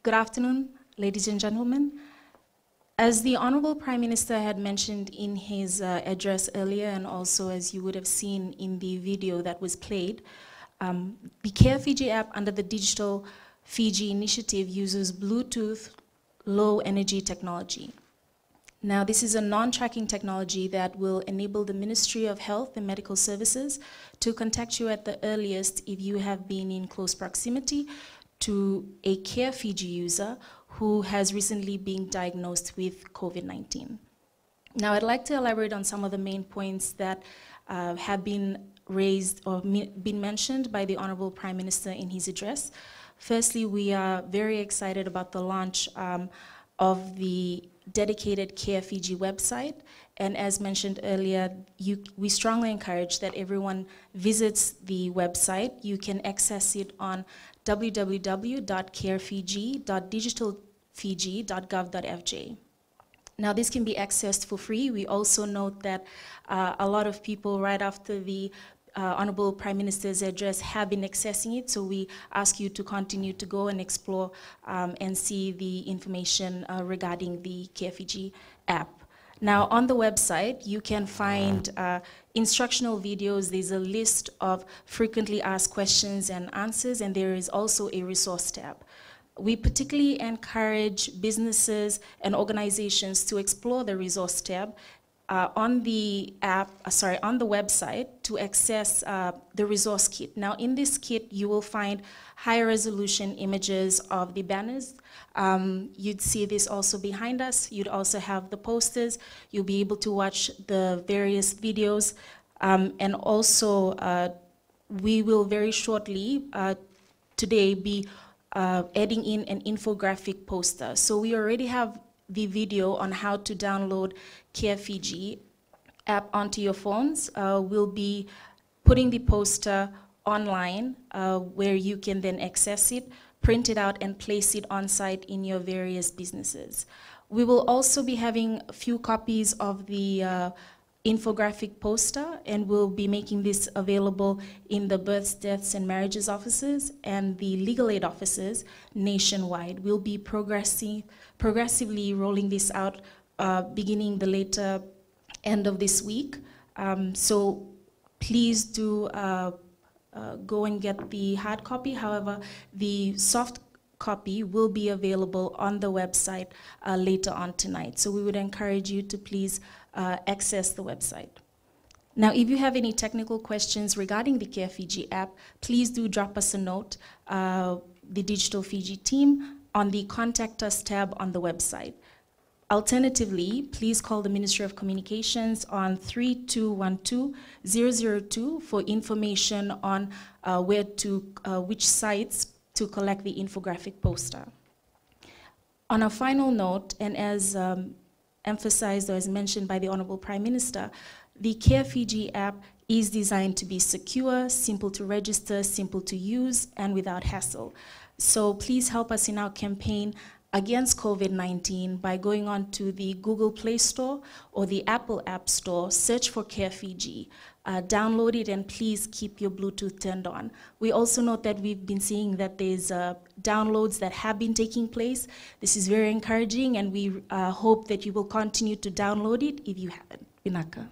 Good afternoon, ladies and gentlemen. As the Honorable Prime Minister had mentioned in his address earlier, and also as you would have seen in the video that was played, the careFIJI app under the Digital Fiji initiative uses Bluetooth low energy technology. Now, this is a non-tracking technology that will enable the Ministry of Health and Medical Services to contact you at the earliest if you have been in close proximity to a careFIJI user who has recently been diagnosed with COVID-19. Now, I'd like to elaborate on some of the main points that have been raised or been mentioned by the Honorable Prime Minister in his address. Firstly, we are very excited about the launch of the dedicated careFIJI website, and as mentioned earlier, we strongly encourage that everyone visits the website. You can access it on www.carefiji.digitalfiji.gov.fj. Now, this can be accessed for free. We also note that a lot of people right after the Honorable Prime Minister's address have been accessing it, so we ask you to continue to go and explore and see the information regarding the careFIJI app. Now, on the website, you can find instructional videos. There's a list of frequently asked questions and answers, and there is also a resource tab. We particularly encourage businesses and organizations to explore the resource tab on the website to access the resource kit. Now, in this kit, you will find high resolution images of the banners. You'd see this also behind us. You'd also have the posters. You'll be able to watch the various videos. And also, we will very shortly today be adding in an infographic poster. So we already have the video on how to download careFIJI app onto your phones. We'll be putting the poster online where you can then access it, print it out, and place it on site in your various businesses. We will also be having a few copies of the infographic poster, and we'll be making this available in the births, deaths, and marriages offices and the legal aid offices nationwide. We'll be progressively rolling this out beginning the later end of this week. So please do go and get the hard copy. However, the soft copy will be available on the website later on tonight. So we would encourage you to please access the website. Now, if you have any technical questions regarding the careFIJI app, please do drop us a note, the Digital Fiji team, on the Contact Us tab on the website. Alternatively, please call the Ministry of Communications on 3212-002 for information on which sites to collect the infographic poster. On a final note, and as emphasized or as mentioned by the Honorable Prime Minister, the careFIJI app is designed to be secure, simple to register, simple to use, and without hassle. So please help us in our campaign against COVID-19 by going on to the Google Play Store or the Apple App Store, search for careFIJI, download it, and please keep your Bluetooth turned on. We also note that we've been seeing that there's downloads that have been taking place. This is very encouraging, and we hope that you will continue to download it if you haven't. Binaka.